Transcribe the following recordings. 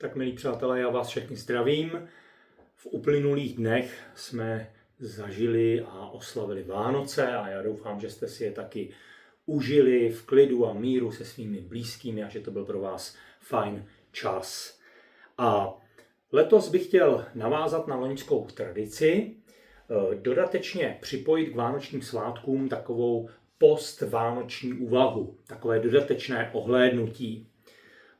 Tak milí přátelé, já vás všechny zdravím. V uplynulých dnech jsme zažili a oslavili Vánoce a já doufám, že jste si je taky užili v klidu a míru se svými blízkými a že to byl pro vás fajn čas. A letos bych chtěl navázat na loňskou tradici, dodatečně připojit k vánočním svátkům takovou postvánoční úvahu, takové dodatečné ohlédnutí.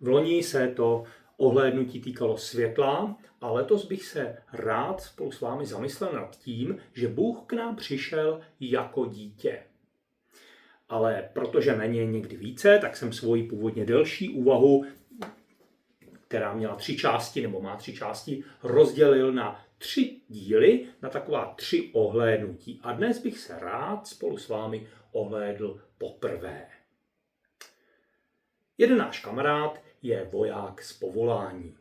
V loni se to ohlédnutí týkalo světla a letos bych se rád spolu s vámi zamyslel nad tím, že Bůh k nám přišel jako dítě. Ale protože méně někdy více, tak jsem svoji původně delší úvahu, která měla 3 části, nebo má 3 části, rozdělil na 3 díly, na taková 3 ohlédnutí. A dnes bych se rád spolu s vámi ohlédl poprvé. Jeden náš kamarád je voják z povolání.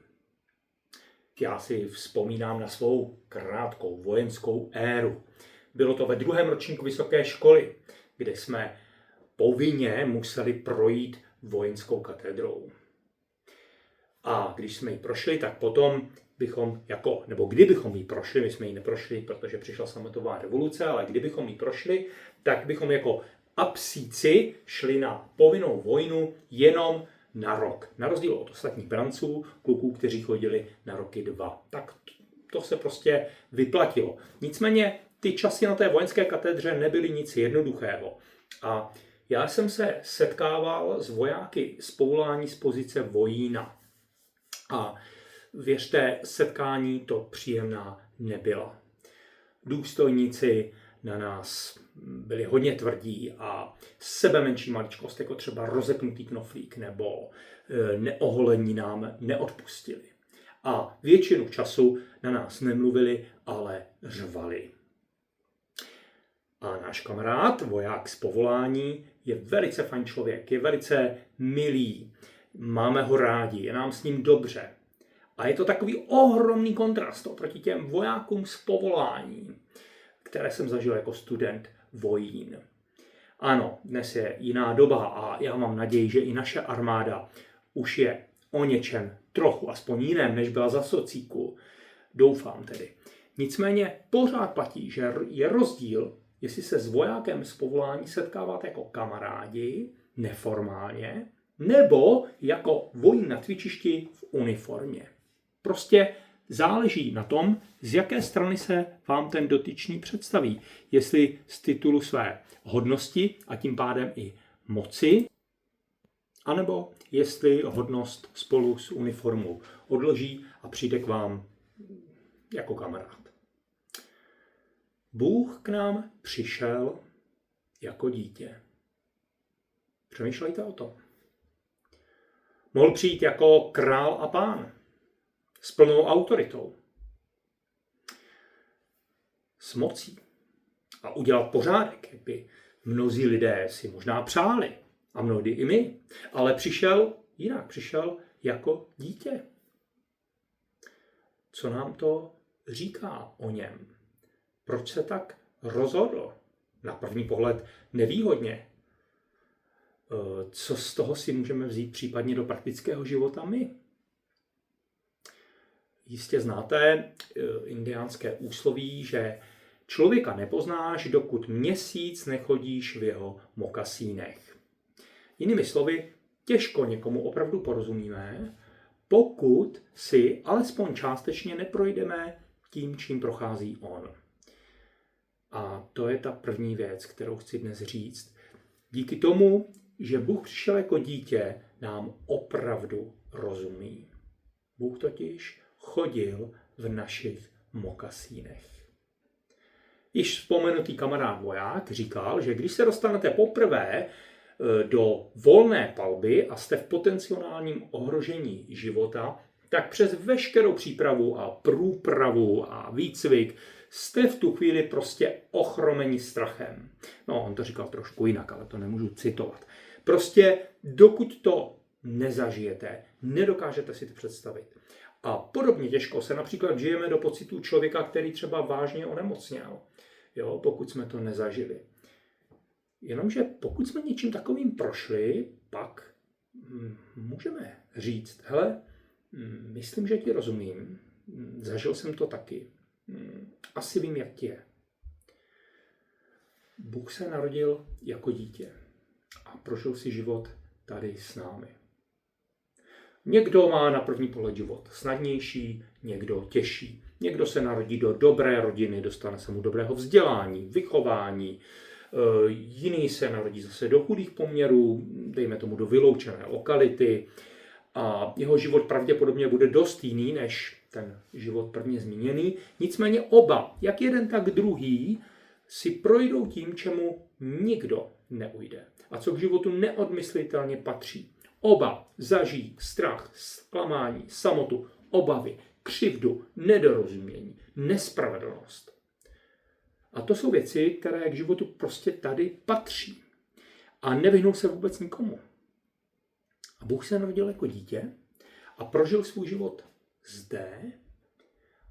Já si vzpomínám na svou krátkou vojenskou éru. Bylo to ve 2. ročníku vysoké školy, kde jsme povinně museli projít vojenskou katedrou. A když jsme ji prošli, tak potom kdybychom ji prošli, my jsme ji neprošli, protože přišla sametová revoluce, ale kdybychom ji prošli, tak bychom jako apsíci šli na povinnou vojnu jenom na rok. Na rozdíl od ostatních branců, kluků, kteří chodili na roky 2. Tak to se prostě vyplatilo. Nicméně ty časy na té vojenské katedře nebyly nic jednoduchého. A já jsem se setkával s vojáky z povolání z pozice vojína. A věřte, setkání to příjemná nebyla. Důstojníci na nás byli hodně tvrdí a sebemenší maličkost, jako třeba rozepnutý knoflík nebo neoholení, nám neodpustili. A většinu času na nás nemluvili, ale řvali. A náš kamarád, voják z povolání, je velice fajn člověk, je velice milý, máme ho rádi, je nám s ním dobře. A je to takový ohromný kontrast oproti těm vojákům z povolání, které jsem zažil jako student vojín. Ano, dnes je jiná doba a já mám naději, že i naše armáda už je o něčem trochu aspoň jiném, než byla za socíku. Doufám tedy. Nicméně pořád platí, že je rozdíl, jestli se s vojákem z povolání setkáváte jako kamarádi, neformálně, nebo jako vojín na cvičišti v uniformě. Prostě záleží na tom, z jaké strany se vám ten dotyčný představí. Jestli z titulu své hodnosti a tím pádem i moci, anebo jestli hodnost spolu s uniformou odloží a přijde k vám jako kamarád. Bůh k nám přišel jako dítě. Přemýšlejte o tom. Mohl přijít jako král a pán, s plnou autoritou, s mocí a udělat pořádek, jak by mnozí lidé si možná přáli a mnohdy i my. Ale přišel jinak, přišel jako dítě. Co nám to říká o něm? Proč se tak rozhodl? Na první pohled nevýhodně. Co z toho si můžeme vzít případně do praktického života my? Jistě znáte indiánské úsloví, že člověka nepoznáš, dokud měsíc nechodíš v jeho mokasínech. Jinými slovy, těžko někomu opravdu porozumíme, pokud si alespoň částečně neprojdeme tím, čím prochází on. A to je ta první věc, kterou chci dnes říct. Díky tomu, že Bůh přišel jako dítě, nám opravdu rozumí. Bůh totiž chodil v našich mokasínech. Již vzpomenutý kamarád voják říkal, že když se dostanete poprvé do volné palby a jste v potenciálním ohrožení života, tak přes veškerou přípravu a průpravu a výcvik jste v tu chvíli prostě ochromeni strachem. No, on to říkal trošku jinak, ale to nemůžu citovat. Prostě dokud to nezažijete, nedokážete si to představit. A podobně těžko se například žijeme do pocitů člověka, který třeba vážně onemocněl, pokud jsme to nezažili. Jenomže pokud jsme něčím takovým prošli, pak můžeme říct, hele, Myslím, že ti rozumím. Zažil jsem to taky. Asi vím, jak ti je. Bůh se narodil jako dítě a prožil si život tady s námi. Někdo má na první pohled život snadnější, někdo těžší. Někdo se narodí do dobré rodiny, dostane se mu dobrého vzdělání, vychování. Jiný se narodí zase do chudých poměrů, dejme tomu do vyloučené lokality. A jeho život pravděpodobně bude dost jiný než ten život prvně zmíněný. Nicméně oba, jak jeden, tak druhý, si projdou tím, čemu nikdo neujde. A co k životu neodmyslitelně patří. Oba zažijí strach, zklamání, samotu, obavy, křivdu, nedorozumění, nespravedlnost. A to jsou věci, které k životu prostě tady patří. A nevyhnou se vůbec nikomu. A Bůh se narodil jako dítě a prožil svůj život zde.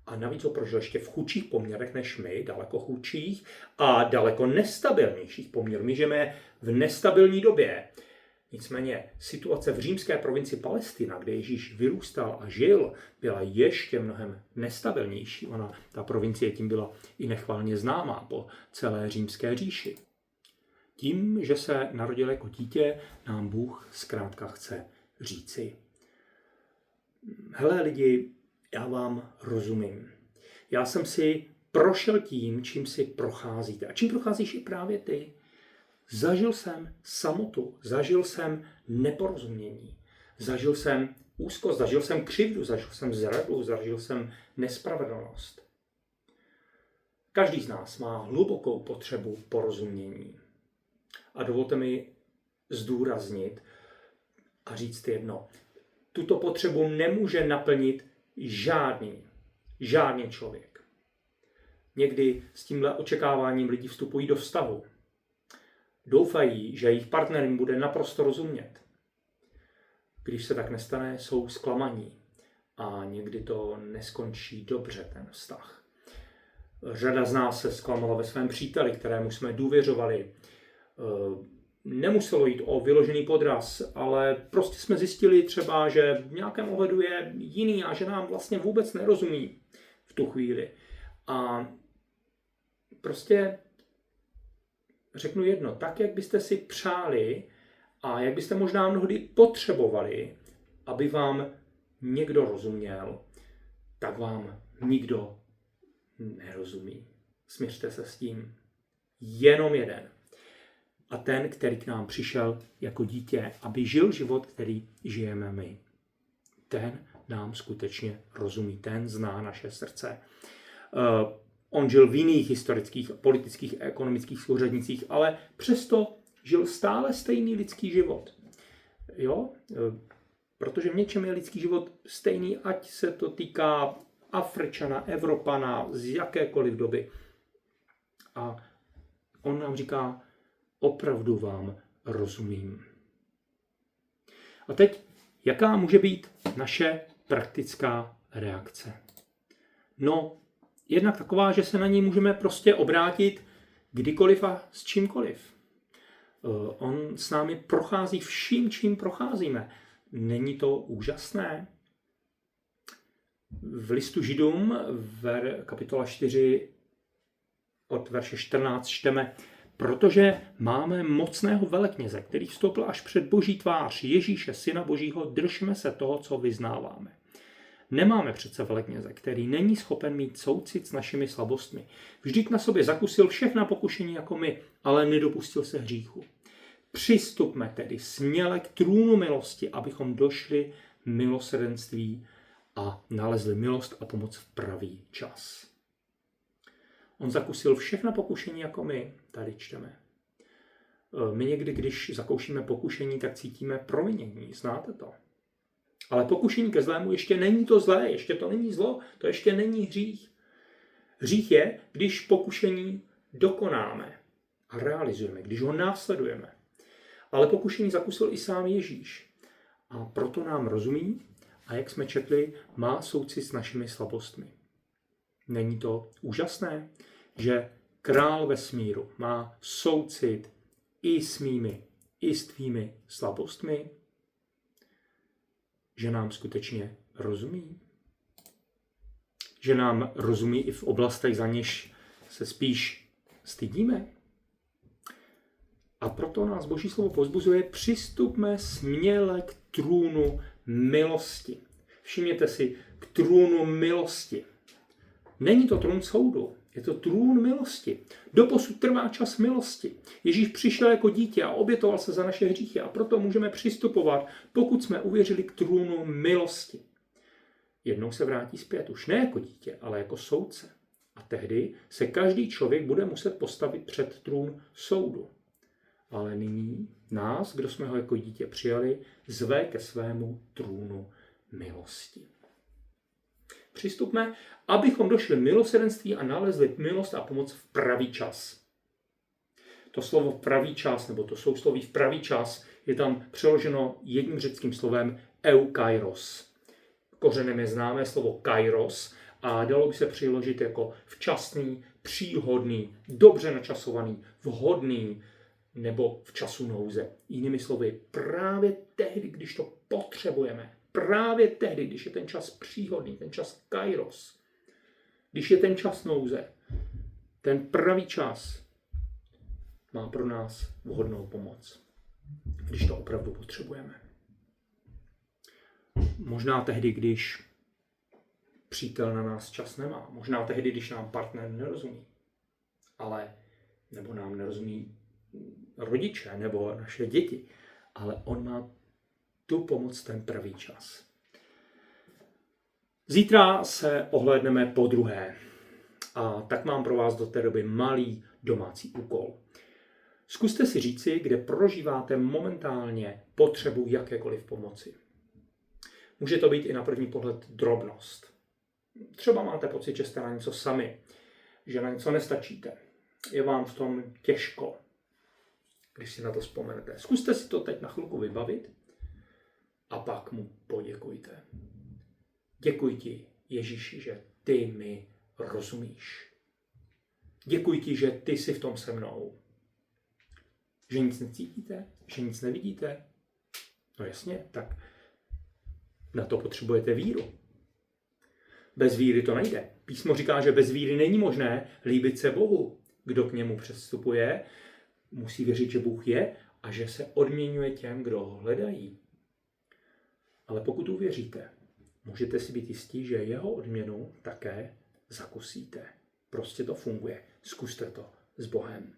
A navíc ho prožil ještě v chudších poměrech než my, daleko chudších a daleko nestabilnějších poměrů. My žijeme v nestabilní době. Nicméně situace v římské provinci Palestina, kde Ježíš vyrůstal a žil, byla ještě mnohem nestabilnější. Ta provincie tím byla i nechvalně známá po celé římské říši. Tím, že se narodil jako dítě, nám Bůh zkrátka chce říci: hele lidi, já vám rozumím. Já jsem si prošel tím, čím si procházíte. A čím procházíš i právě ty. Zažil jsem samotu, zažil jsem neporozumění, zažil jsem úzkost, zažil jsem křivdu, zažil jsem zradu, zažil jsem nespravedlnost. Každý z nás má hlubokou potřebu porozumění. A dovolte mi zdůraznit a říct jedno. Tuto potřebu nemůže naplnit žádný člověk. Někdy s tímhle očekáváním lidi vstupují do vztahu. Doufají, že jejich partner jim bude naprosto rozumět. Když se tak nestane, jsou zklamaní a někdy to neskončí dobře, ten vztah. Řada z nás se zklamala ve svém příteli, kterému jsme důvěřovali. Nemuselo jít o vyložený podraz, ale prostě jsme zjistili třeba, že v nějakém ohledu je jiný a že nám vlastně vůbec nerozumí v tu chvíli. A prostě řeknu jedno, tak, jak byste si přáli a jak byste možná mnohdy potřebovali, aby vám někdo rozuměl, tak vám nikdo nerozumí. Smiřte se s tím. Jenom jeden. A ten, který k nám přišel jako dítě, aby žil život, který žijeme my. Ten nám skutečně rozumí, ten zná naše srdce. On žil v jiných historických, politických, ekonomických souřadnicích, ale přesto žil stále stejný lidský život. Jo? Protože v něčem je lidský život stejný, ať se to týká Afričana, Evropana, z jakékoliv doby. A on nám říká, opravdu vám rozumím. A teď, jaká může být naše praktická reakce? No, jednak taková, že se na ní můžeme prostě obrátit kdykoliv a s čímkoliv. On s námi prochází vším, čím procházíme. Není to úžasné? V listu Židům, kapitola 4, od verše 14 čteme: protože máme mocného velekněze, který vstoupil až před Boží tvář, Ježíše, Syna Božího, držme se toho, co vyznáváme. Nemáme přece velekněze, který není schopen mít soucit s našimi slabostmi. Vždyť na sobě zakusil všechna pokušení jako my, ale nedopustil se hříchu. Přistupme tedy směle k trůnu milosti, abychom došli milosrdenství a nalezli milost a pomoc v pravý čas. On zakusil všechna pokušení jako my, tady čteme. My někdy, když zakoušíme pokušení, tak cítíme provinění, znáte to. Ale pokušení ke zlému ještě není to zlé, ještě to není zlo, to ještě není hřích. Hřích je, když pokušení dokonáme a realizujeme, když ho následujeme. Ale pokušení zakusil i sám Ježíš. A proto nám rozumí a jak jsme četli, má soucit s našimi slabostmi. Není to úžasné, že král vesmíru má soucit i s mými, i s tvými slabostmi? Že nám skutečně rozumí? Že nám rozumí i v oblastech, za něž se spíš stydíme? A proto nás Boží slovo povzbuzuje, přistupme směle k trůnu milosti. Všimněte si, k trůnu milosti. Není to trůn soudu, je to trůn milosti. Doposud trvá čas milosti. Ježíš přišel jako dítě a obětoval se za naše hříchy a proto můžeme přistupovat, pokud jsme uvěřili, k trůnu milosti. Jednou se vrátí zpět, už ne jako dítě, ale jako soudce. A tehdy se každý člověk bude muset postavit před trůn soudu. Ale nyní nás, kdo jsme ho jako dítě přijali, zve ke svému trůnu milosti. Přistupme, abychom došli milosrdenství a nalezli milost a pomoc v pravý čas. To slovo v pravý čas, nebo to sousloví v pravý čas, je tam přeloženo jedním řeckým slovem eukairos. Kořenem je známé slovo kairos a dalo by se přiložit jako včasný, příhodný, dobře načasovaný, vhodný nebo v času nouze. Jinými slovy, právě tehdy, když to potřebujeme, právě tehdy, když je ten čas příhodný, ten čas kairos, když je ten čas nouze, ten pravý čas má pro nás vhodnou pomoc, když to opravdu potřebujeme. Možná tehdy, když přítel na nás čas nemá, možná tehdy, když nám partner nerozumí, nebo nám nerozumí rodiče nebo naše děti, ale on má tu pomoc ten pravý čas. Zítra se ohlédneme podruhé a tak mám pro vás do té doby malý domácí úkol. Zkuste si říci, kde prožíváte momentálně potřebu jakékoliv pomoci. Může to být i na první pohled drobnost. Třeba máte pocit, že jste na něco sami, že na něco nestačíte. Je vám v tom těžko, když si na to vzpomenete. Zkuste si to teď na chvilku vybavit a pak mu poděkujte. Děkuji ti, Ježíši, že ty mi rozumíš. Děkuji ti, že ty jsi v tom se mnou. Že nic necítíte? Že nic nevidíte? No jasně, tak na to potřebujete víru. Bez víry to nejde. Písmo říká, že bez víry není možné líbit se Bohu. Kdo k němu přestupuje, musí věřit, že Bůh je a že se odměňuje těm, kdo ho hledají. Ale pokud uvěříte, můžete si být jistí, že jeho odměnu také zakusíte. Prostě to funguje. Zkuste to s Bohem.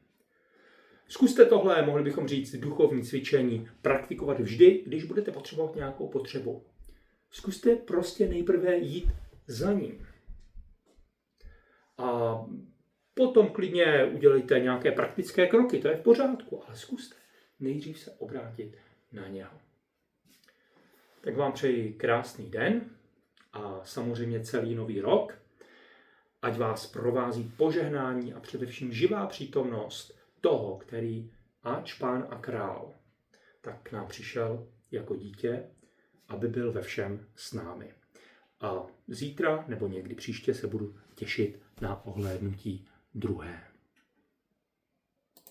Zkuste tohle, mohli bychom říct, duchovní cvičení, praktikovat vždy, když budete potřebovat nějakou potřebu. Zkuste prostě nejprve jít za ním. A potom klidně udělejte nějaké praktické kroky, to je v pořádku, ale zkuste nejdřív se obrátit na něho. Tak vám přeji krásný den a samozřejmě celý nový rok. Ať vás provází požehnání a především živá přítomnost toho, který ač Pán a Král, tak k nám přišel jako dítě, aby byl ve všem s námi. A zítra nebo někdy příště se budu těšit na ohlédnutí druhé.